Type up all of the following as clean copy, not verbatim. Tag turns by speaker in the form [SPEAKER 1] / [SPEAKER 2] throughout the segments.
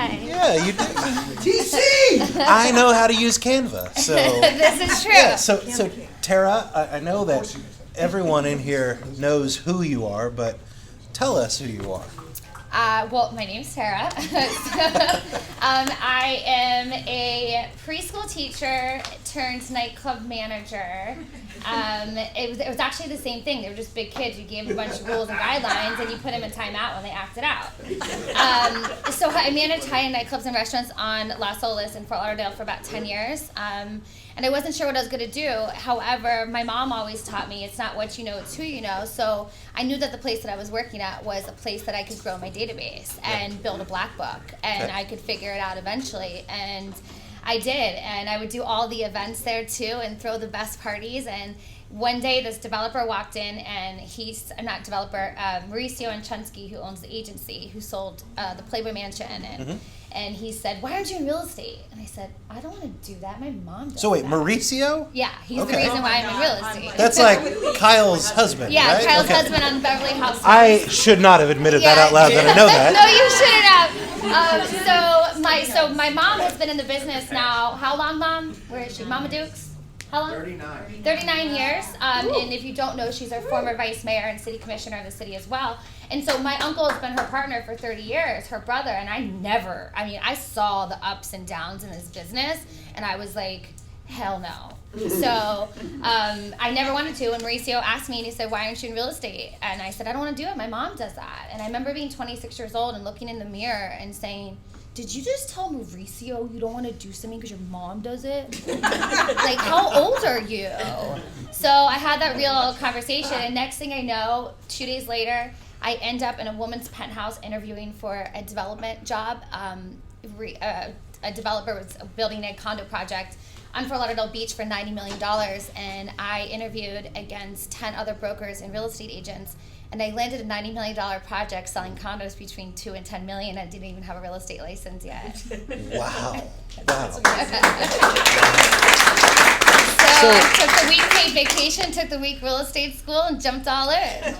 [SPEAKER 1] Hi.
[SPEAKER 2] Yeah, you do. TC! I know how to use Canva, so.
[SPEAKER 1] This is true.
[SPEAKER 2] Yeah, so Tara, I know that everyone in here knows who you are, but tell us who you are.
[SPEAKER 1] Well, my name's Tara. I am a preschool teacher turned nightclub manager. It was actually the same thing. They were just big kids. You gave them a bunch of rules and guidelines, and you put them in timeout when they acted out. So I managed high-end nightclubs and restaurants on Las Olas in Fort Lauderdale for about 10 years. And I wasn't sure what I was going to do. However, my mom always taught me it's not what you know, it's who you know. So I knew that the place that I was working at was a place that I could grow my database and build a black book. And I could figure it out eventually. And I did. And I would do all the events there too and throw the best parties. And one day this developer walked in, and Mauricio and Chunsky, who owns the agency, who sold the Playboy Mansion, and he said, "Why aren't you in real estate?" And I said, "I don't want to do that. My mom does."
[SPEAKER 2] So wait,
[SPEAKER 1] that.
[SPEAKER 2] Mauricio?
[SPEAKER 1] Yeah, he's the reason why I'm in real estate.
[SPEAKER 2] That's like Kyle's husband,
[SPEAKER 1] yeah,
[SPEAKER 2] right?
[SPEAKER 1] Kyle's husband on Beverly Housewives.
[SPEAKER 2] I should not have admitted that out loud that I know that.
[SPEAKER 1] No, you shouldn't have. So my mom has been in the business now. How long, Mom? Where is she? Mama Dukes? How long? 39. 39 years. And if you don't know, she's our former vice mayor and city commissioner of the city as well. And so my uncle has been her partner for 30 years, her brother, and I saw the ups and downs in this business, and I was like, hell no. So I never wanted to. And Mauricio asked me, and he said, "Why aren't you in real estate?" And I said, "I don't want to do it. My mom does that." And I remember being 26 years old and looking in the mirror and saying, "Did you just tell Mauricio you don't want to do something because your mom does it? Like, how old are you?" So I had that real conversation, and next thing I know, 2 days later, I end up in a woman's penthouse interviewing for a development job. A developer was building a condo project on Fort Lauderdale Beach for $90 million, and I interviewed against 10 other brokers and real estate agents, and I landed a $90 million project selling condos between $2 and $10 million. I didn't even have a real estate license yet.
[SPEAKER 2] Wow.
[SPEAKER 1] So I took the week paid vacation, took the week real estate school, and jumped all in.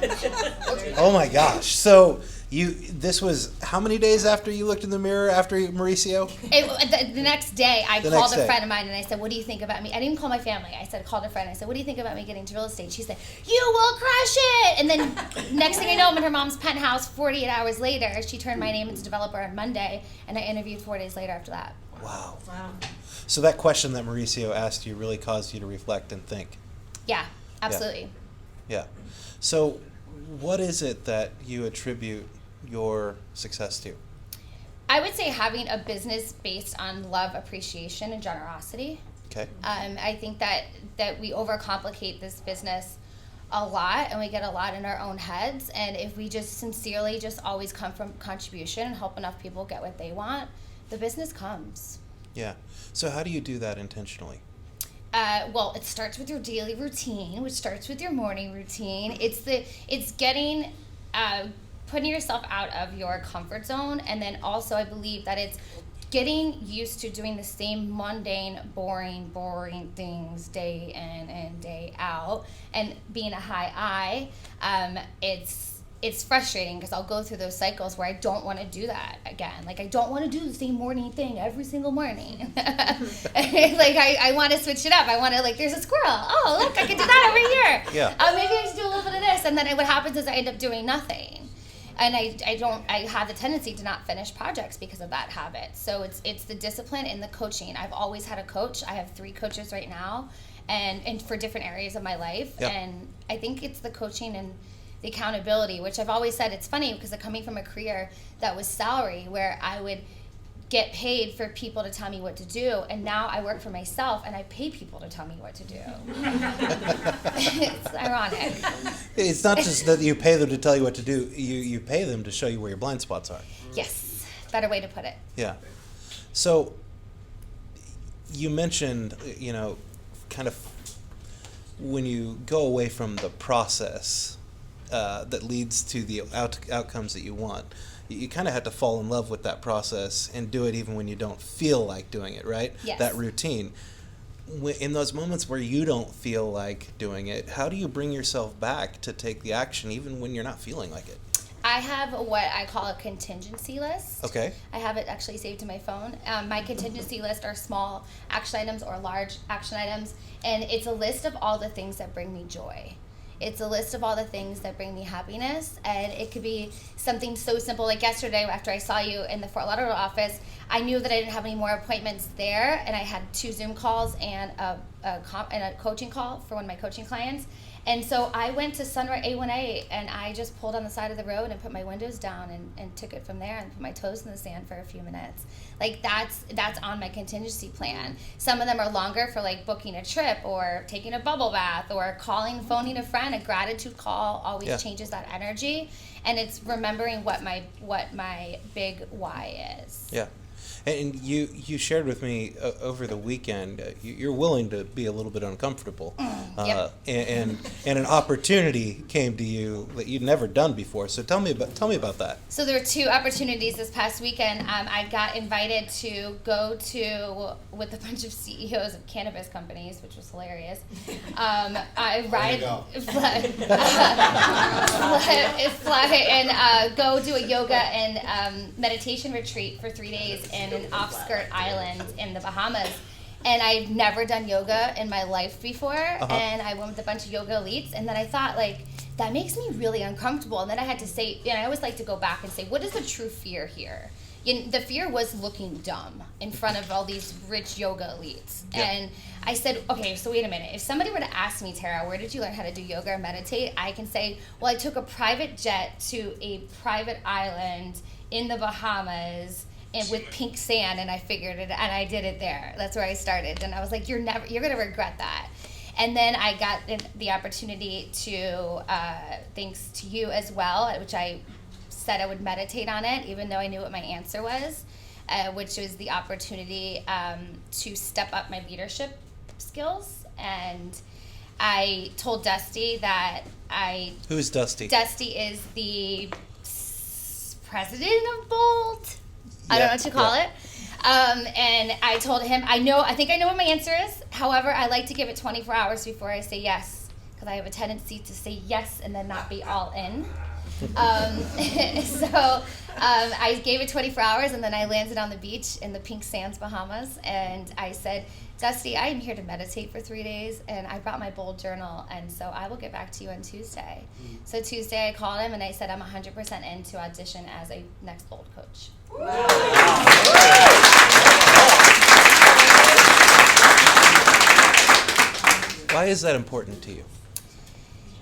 [SPEAKER 2] Oh my gosh. So this was how many days after you looked in the mirror after Mauricio?
[SPEAKER 1] The next day, I called a friend of mine and I said, "What do you think about me?" I didn't call my family. I called a friend. I said, "What do you think about me getting into real estate?" She said, "You will crush it." And then next thing I know, I'm in her mom's penthouse 48 hours later. She turned my name into developer on Monday, and I interviewed 4 days later after that.
[SPEAKER 2] Wow. So that question that Mauricio asked you really caused you to reflect and think.
[SPEAKER 1] Yeah, absolutely.
[SPEAKER 2] Yeah. So what is it that you attribute your success to?
[SPEAKER 1] I would say having a business based on love, appreciation, and generosity.
[SPEAKER 2] Okay.
[SPEAKER 1] I think that we overcomplicate this business a lot, and we get a lot in our own heads. And if we just sincerely just always come from contribution and help enough people get what they want, the business comes.
[SPEAKER 2] Yeah. So how do you do that intentionally?
[SPEAKER 1] Well, it starts with your daily routine, which starts with your morning routine. It's getting putting yourself out of your comfort zone, and then also I believe that it's getting used to doing the same mundane, boring things day in and day out, and being a high I. It's frustrating because I'll go through those cycles where I don't want to do that again. Like, I don't want to do the same morning thing every single morning. Like, I want to switch it up. I want to, like, there's a squirrel. Oh, look, I can do that over here.
[SPEAKER 2] Yeah.
[SPEAKER 1] Maybe I should do a little bit of this. And then what happens is I end up doing nothing. And I have the tendency to not finish projects because of that habit. So it's the discipline and the coaching. I've always had a coach. I have 3 coaches right now, and for different areas of my life.
[SPEAKER 2] Yep.
[SPEAKER 1] And I think it's the coaching and the accountability, which I've always said, it's funny because I'm coming from a career that was salary, where I would get paid for people to tell me what to do, and now I work for myself and I pay people to tell me what to do. It's ironic.
[SPEAKER 2] It's not just that you pay them to tell you what to do, you pay them to show you where your blind spots are.
[SPEAKER 1] Yes, better way to put it.
[SPEAKER 2] Yeah. So you mentioned, kind of when you go away from the process that leads to the outcomes that you want, you kind of have to fall in love with that process and do it even when you don't feel like doing it, right?
[SPEAKER 1] Yes.
[SPEAKER 2] That routine. In those moments where you don't feel like doing it, how do you bring yourself back to take the action even when you're not feeling like it?
[SPEAKER 1] I have what I call a contingency list.
[SPEAKER 2] Okay.
[SPEAKER 1] I have it actually saved to my phone. My contingency list are small action items or large action items, and it's a list of all the things that bring me joy. It's a list of all the things that bring me happiness, and it could be something so simple like yesterday after I saw you in the Fort Lauderdale office. I knew that I didn't have any more appointments there, and I had 2 Zoom calls and a coaching call for one of my coaching clients. And so I went to Sunrise A1A, and I just pulled on the side of the road and put my windows down and took it from there and put my toes in the sand for a few minutes. Like that's on my contingency plan. Some of them are longer for like booking a trip or taking a bubble bath or calling, phoning a friend. A gratitude call always changes that energy, and it's remembering what my big why is.
[SPEAKER 2] Yeah. And you shared with me over the weekend, you're willing to be a little bit uncomfortable,
[SPEAKER 1] Yep.
[SPEAKER 2] and an opportunity came to you that you'd never done before. So tell me about that.
[SPEAKER 1] So there were 2 opportunities this past weekend. I got invited to go to with a bunch of CEOs of cannabis companies, which was hilarious. I fly and go do a yoga and meditation retreat for 3 days in an off-skirt island in the Bahamas. And I've never done yoga in my life before, and I went with a bunch of yoga elites, and then I thought, like, that makes me really uncomfortable. And then I had to say, and I always like to go back and say, what is the true fear here? The fear was looking dumb in front of all these rich yoga elites. Yeah. And I said, okay, so wait a minute. If somebody were to ask me, Tara, where did you learn how to do yoga or meditate? I can say, well, I took a private jet to a private island in the Bahamas and with pink sand, and I figured it, and I did it there. That's where I started. And I was like, you're going to regret that. And then I got the opportunity to, thanks to you as well, which I said I would meditate on it, even though I knew what my answer was, which was the opportunity to step up my leadership skills. And I told Dusty that
[SPEAKER 2] Who is Dusty?
[SPEAKER 1] Dusty is the president of Bold. I don't know what you call it. And I told him, I think I know what my answer is. However, I like to give it 24 hours before I say yes, because I have a tendency to say yes and then not be all in. So I gave it 24 hours, and then I landed on the beach in the Pink Sands, Bahamas, and I said, Dusty, I am here to meditate for 3 days, and I brought my Bold journal, and so I will get back to you on Tuesday. So Tuesday I called him, and I said I'm 100% in to audition as a next Bold coach.
[SPEAKER 2] Why is that important to you?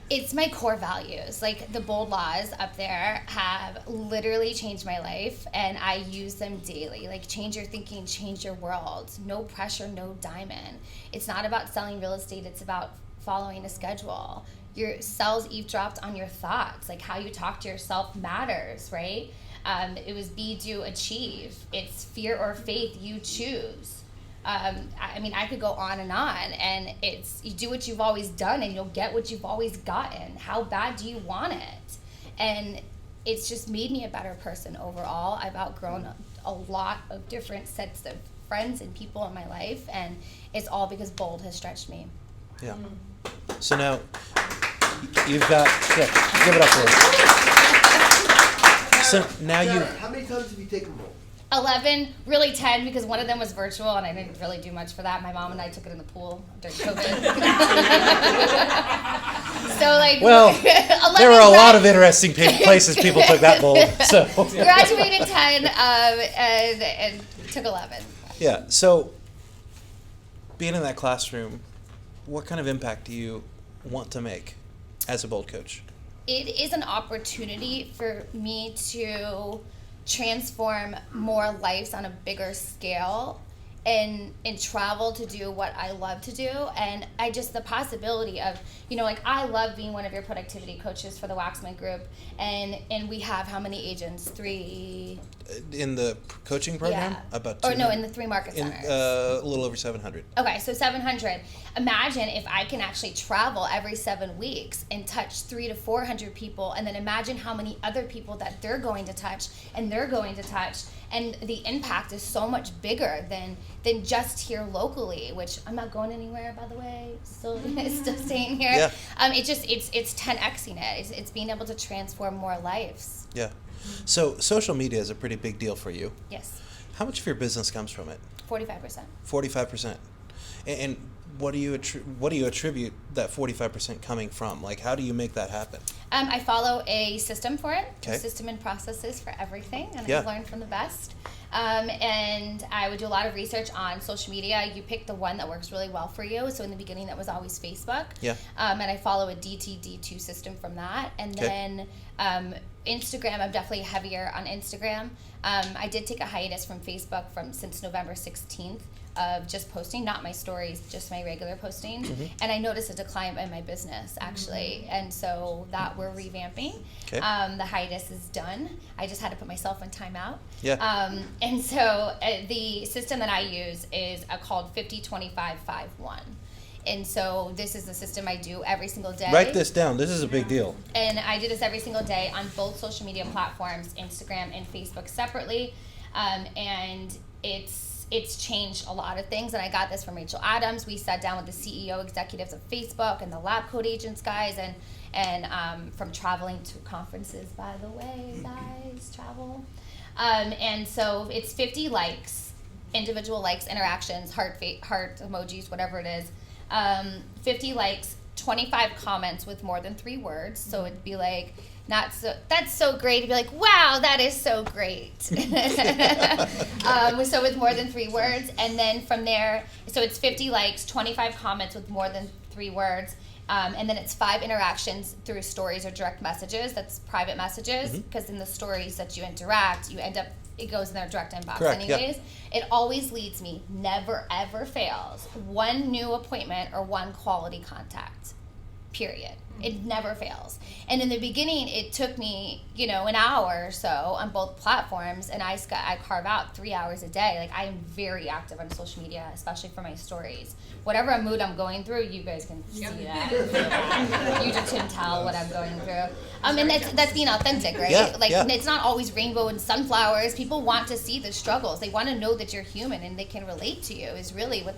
[SPEAKER 1] It's my core values. Like, the Bold laws up there have literally changed my life, and I use them daily. Like, change your thinking, change your world. No pressure, no diamond. It's not about selling real estate. It's about following a schedule. Your cells eavesdropped on your thoughts. Like, how you talk to yourself matters, right? It was be, do, achieve. It's fear or faith, you choose. I mean, I could go on, and it's you do what you've always done, and you'll get what you've always gotten. How bad do you want it? And it's just made me a better person overall. I've outgrown a lot of different sets of friends and people in my life, and it's all because Bold has stretched me.
[SPEAKER 2] Yeah. So now you've got, give it up for us. So now
[SPEAKER 3] How many times have you taken Bold?
[SPEAKER 1] 11, really 10, because one of them was virtual, and I didn't really do much for that. My mom and I took it in the pool during COVID. So, like,
[SPEAKER 2] well,
[SPEAKER 1] 11
[SPEAKER 2] there were a lot of interesting places people took that Bold. So
[SPEAKER 1] graduated 10 and took 11.
[SPEAKER 2] Yeah. So being in that classroom, what kind of impact do you want to make as a Bold coach?
[SPEAKER 1] It is an opportunity for me to transform more lives on a bigger scale and travel to do what I love to do. And the possibility of, like, I love being one of your productivity coaches for the Waxman Group, and we have how many agents? 3
[SPEAKER 2] In the coaching program?
[SPEAKER 1] Yeah.
[SPEAKER 2] About
[SPEAKER 1] Or no,
[SPEAKER 2] 200?
[SPEAKER 1] in the 3 market centers.
[SPEAKER 2] A little over 700.
[SPEAKER 1] Okay, so 700. Imagine if I can actually travel every 7 weeks and touch 300 to 400 people, and then imagine how many other people that they're going to touch and they're going to touch, and the impact is so much bigger than just here locally. Which I'm not going anywhere, by the way. Still staying here.
[SPEAKER 2] Yeah.
[SPEAKER 1] It's 10xing it. It's being able to transform more lives.
[SPEAKER 2] Yeah. So social media is a pretty big deal for you.
[SPEAKER 1] Yes.
[SPEAKER 2] How much of your business comes from it?
[SPEAKER 1] 45%.
[SPEAKER 2] 45%. And what do you attribute that 45% coming from? Like, how do you make that happen?
[SPEAKER 1] I follow a system for it.
[SPEAKER 2] Okay.
[SPEAKER 1] A system and processes for everything, and
[SPEAKER 2] Yeah.
[SPEAKER 1] I've learned from the best. And I would do a lot of research on social media. You pick the one that works really well for you. So in the beginning, that was always Facebook.
[SPEAKER 2] Yeah.
[SPEAKER 1] And I follow a DTD2 system from that. And
[SPEAKER 2] Okay.
[SPEAKER 1] then Instagram, I'm definitely heavier on Instagram. I did take a hiatus from Facebook since November 16th of just posting, not my stories, just my regular postings.
[SPEAKER 2] Mm-hmm.
[SPEAKER 1] And I noticed a decline in my business, actually. And so that we're revamping.
[SPEAKER 2] Okay.
[SPEAKER 1] The hiatus is done. I just had to put myself in timeout.
[SPEAKER 2] Yeah.
[SPEAKER 1] And so the system that I use is called 50-25-5-1. And so this is the system I do every single day.
[SPEAKER 2] Write this down. This is a big deal.
[SPEAKER 1] And I do this every single day on both social media platforms, Instagram and Facebook separately. And it's changed a lot of things. And I got this from Rachel Adams. We sat down with the CEO executives of Facebook and the lab coat agents guys, and from traveling to conferences, by the way, guys, travel. And so it's 50 likes, individual likes, interactions, heart emojis, whatever it is. 50 likes, 25 comments with more than 3 words. So it'd be like, that's so great. It'd be like, wow, that is so great. So with more than 3 words. And then from there, so it's 50 likes, 25 comments with more than 3 words. And then it's 5 interactions through stories or direct messages. That's private messages, because in the stories that you interact, it goes in their direct inbox.
[SPEAKER 2] Correct,
[SPEAKER 1] anyways. Yeah. It always leads me, never ever fails, 1 new appointment or 1 quality contact, period. It never fails. And in the beginning, it took me, an hour or so on both platforms, and I carve out 3 hours a day. Like, I am very active on social media, especially for my stories. Whatever mood I'm going through, you guys can see that. You just can tell what I'm going through. And that's being authentic, right?
[SPEAKER 2] Yeah,
[SPEAKER 1] It's not always rainbow and sunflowers. People want to see the struggles. They want to know that you're human and they can relate to you. Is really what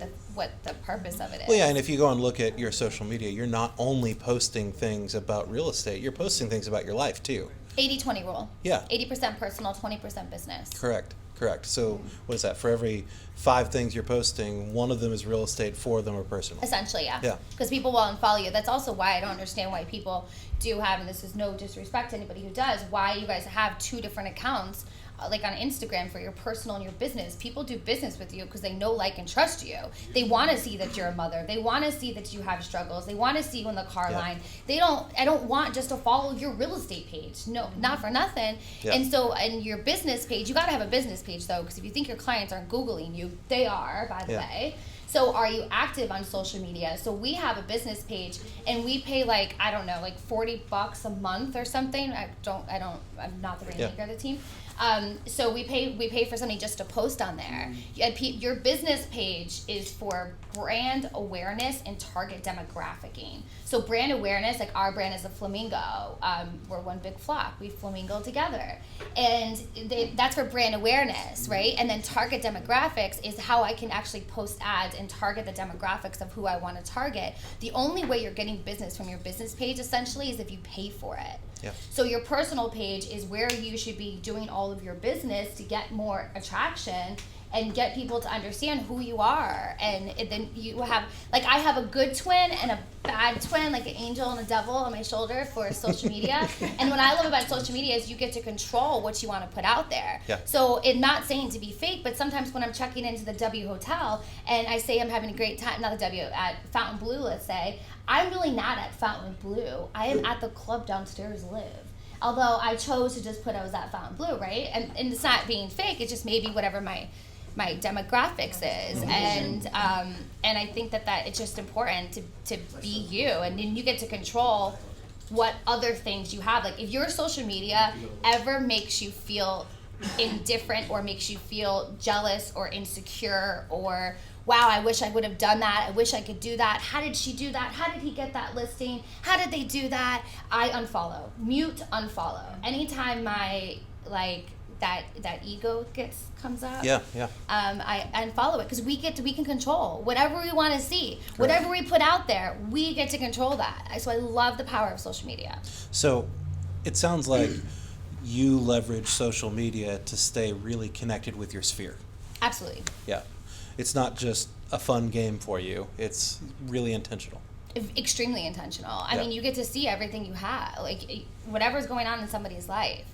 [SPEAKER 1] the purpose of it is.
[SPEAKER 2] Well, yeah, and if you go and look at your social media, you're not only posting things about real estate, you're posting things about your life too.
[SPEAKER 1] 80-20 rule.
[SPEAKER 2] Yeah.
[SPEAKER 1] 80% personal, 20% business.
[SPEAKER 2] Correct. So what is that? For every 5 things you're posting, 1 of them is real estate, 4 of them are personal.
[SPEAKER 1] Essentially, yeah.
[SPEAKER 2] Yeah.
[SPEAKER 1] Because people will unfollow you. That's also why I don't understand why people do have, and this is no disrespect to anybody who does, why you guys have 2 different accounts, like on Instagram for your personal and your business. People do business with you because they know, like, and trust you. They want to see that you're a mother. They want to see that you have struggles. They want to see you in the car line. I don't want just to follow your real estate page. No, not for nothing.
[SPEAKER 2] Yeah.
[SPEAKER 1] And so, and your business page, you got to have a business page though, because if you think your clients aren't Googling you, they are, by the way. So are you active on social media? So we have a business page, and we pay like $40 a month or something. I'm not the rainmaker of the team. So we pay for something just to post on there. Your business page is for brand awareness and target demographicing. So brand awareness, like our brand is a flamingo. We're one big flock. We flamingo together, and that's for brand awareness, right? And then target demographics is how I can actually post ads and target the demographics of who I want to target. The only way you're getting business from your business page essentially is if you pay for it.
[SPEAKER 2] Yeah.
[SPEAKER 1] So your personal page is where you should be doing all of your business to get more attraction and get people to understand who you are. And then you have, like, I have a good twin and a bad twin, like an angel and a devil on my shoulder for social media. And what I love about social media is you get to control what you want to put out there.
[SPEAKER 2] Yeah.
[SPEAKER 1] So it's not saying to be fake, but sometimes when I'm checking into the W Hotel and I say I'm having a great time, not the W, at Fountain Blue, let's say, I'm really not at Fountain Blue. I am at the club downstairs Live. Although I chose to just put I was at Fountain Blue, right? And it's not being fake, it's just maybe whatever my demographics is, and I think that it's just important to be you, and then you get to control what other things you have. Like if your social media ever makes you feel indifferent or makes you feel jealous or insecure or, wow, I wish I would have done that. I wish I could do that. How did she do that? How did he get that listing? How did they do that? I unfollow. Mute, unfollow. Anytime my, that ego comes up, I unfollow it because we can control whatever we want to see. Correct. Whatever we put out there, we get to control that. So I love the power of social media.
[SPEAKER 2] So it sounds like you leverage social media to stay really connected with your sphere. Absolutely. Yeah. It's not just a fun game for you. It's really intentional.
[SPEAKER 1] Extremely intentional. I mean, you get to see everything you have, like whatever's going on in somebody's life.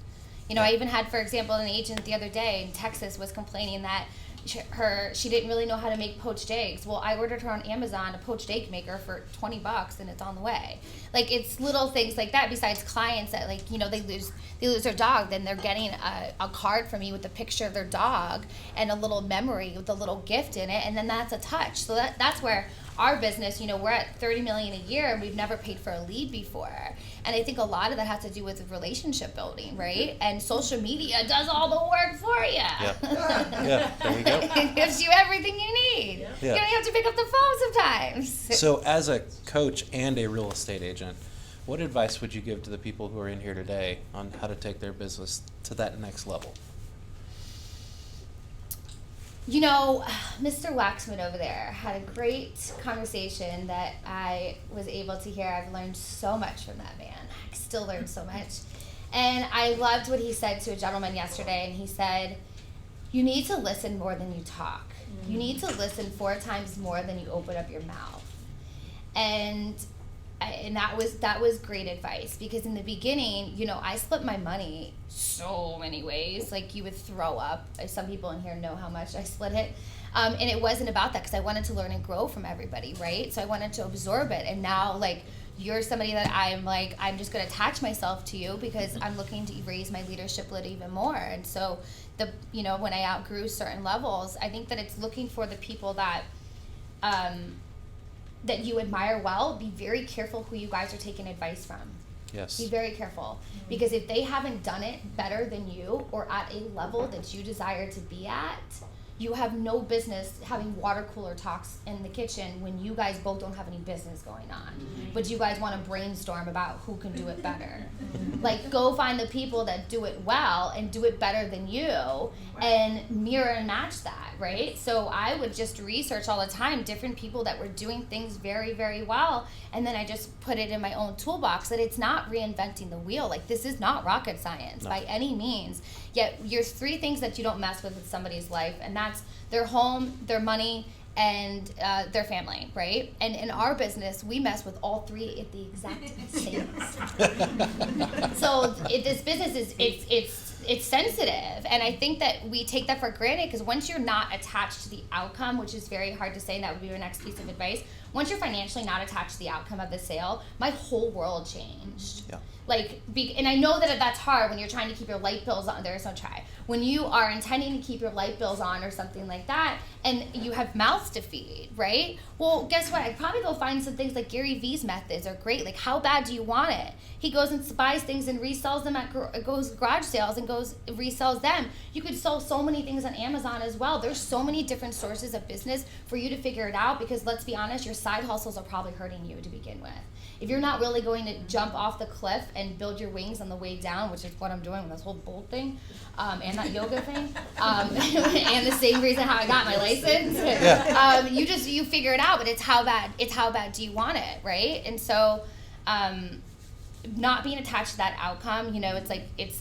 [SPEAKER 1] You know, I even had, for example, an agent the other day in Texas was complaining that she didn't really know how to make poached eggs. Well, I ordered her on Amazon a poached egg maker for $20 and it's on the way. Like, it's little things like that besides clients that, like, you know, they lose their dog, then they're getting a card from me with a picture of their dog and a little memory with a little gift in it, and then that's a touch. So that's where our business, you know, we're at $30 million a year and we've never paid for a lead before. And I think a lot of that has to do with relationship building, right? And social media does all the work for you.
[SPEAKER 2] Yeah, there you go.
[SPEAKER 1] It gives you everything you need. Yeah. You don't have to pick up the phone sometimes.
[SPEAKER 2] So as a coach and a real estate agent, what advice would you give to the people who are in here today on how to take their business to that next level?
[SPEAKER 1] You know, Mr. Waxman over there had a great conversation that I was able to hear. I've learned so much from that man. I still learn so much. And I loved what he said to a gentleman yesterday, and he said, you need to listen more than you talk. Mm-hmm. You need to listen 4 times more than you open up your mouth. And that was great advice, because in the beginning, you know, I split my money so many ways. Like, you would throw up. Some people in here know how much I split it. And it wasn't about that, because I wanted to learn and grow from everybody, right? So I wanted to absorb it. And now, like, you're somebody that I'm just going to attach myself to you because I'm looking to raise my leadership lid even more. And so, when I outgrew certain levels, I think that it's looking for the people that that you admire well. Be very careful who you guys are taking advice from.
[SPEAKER 2] Yes.
[SPEAKER 1] Be very careful. Mm-hmm. Because if they haven't done it better than you or at a level that you desire to be at, you have no business having water cooler talks in the kitchen when you guys both don't have any business going on. Mm-hmm. But you guys want to brainstorm about who can do it better. Like, go find the people that do it well and do it better than you and mirror and match that, right? So I would just research all the time different people that were doing things very, very well, and then I just put it in my own toolbox that it's not reinventing the wheel. Like, this is not rocket science by any means. Yet there's 3 things that you don't mess with in somebody's life, and that's their home, their money, and their family, right? And in our business, we mess with all 3 at the exact same time. So this business is it's sensitive, and I think that we take that for granted, because once you're not attached to the outcome, which is very hard to say, and that would be your next piece of advice. Once you're financially not attached to the outcome of the sale, my whole world changed. Yeah. And I know that that's hard when you're trying to keep your light bills on. There's no try. When you are intending to keep your light bills on or something like that, and you have mouths to feed, right? Well, guess what? I'd probably go find some things like Gary Vee's methods are great. Like, how bad do you want it? He goes and buys things and resells them goes garage sales and goes resells them. You could sell so many things on Amazon as well. There's so many different sources of business for you to figure it out, because let's be honest, your side hustles are probably hurting you to begin with. If you're not really going to jump off the cliff and build your wings on the way down, which is what I'm doing with this whole bolt thing, and that yoga thing, and the same reason how I got my license, you figure it out. But it's how bad do you want it, right? And so, not being attached to that outcome, you know,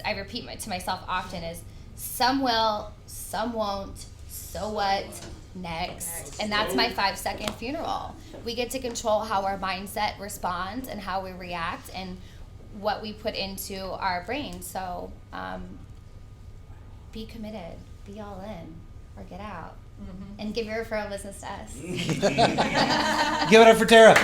[SPEAKER 1] I repeat to myself often is, some will, some won't, so what? Next. And that's my 5-second funeral. We get to control how our mindset responds and how we react and what we put into our brain. So be committed, be all in, or get out. Mm-hmm. And give your referral business to us.
[SPEAKER 2] Give it up for Tara.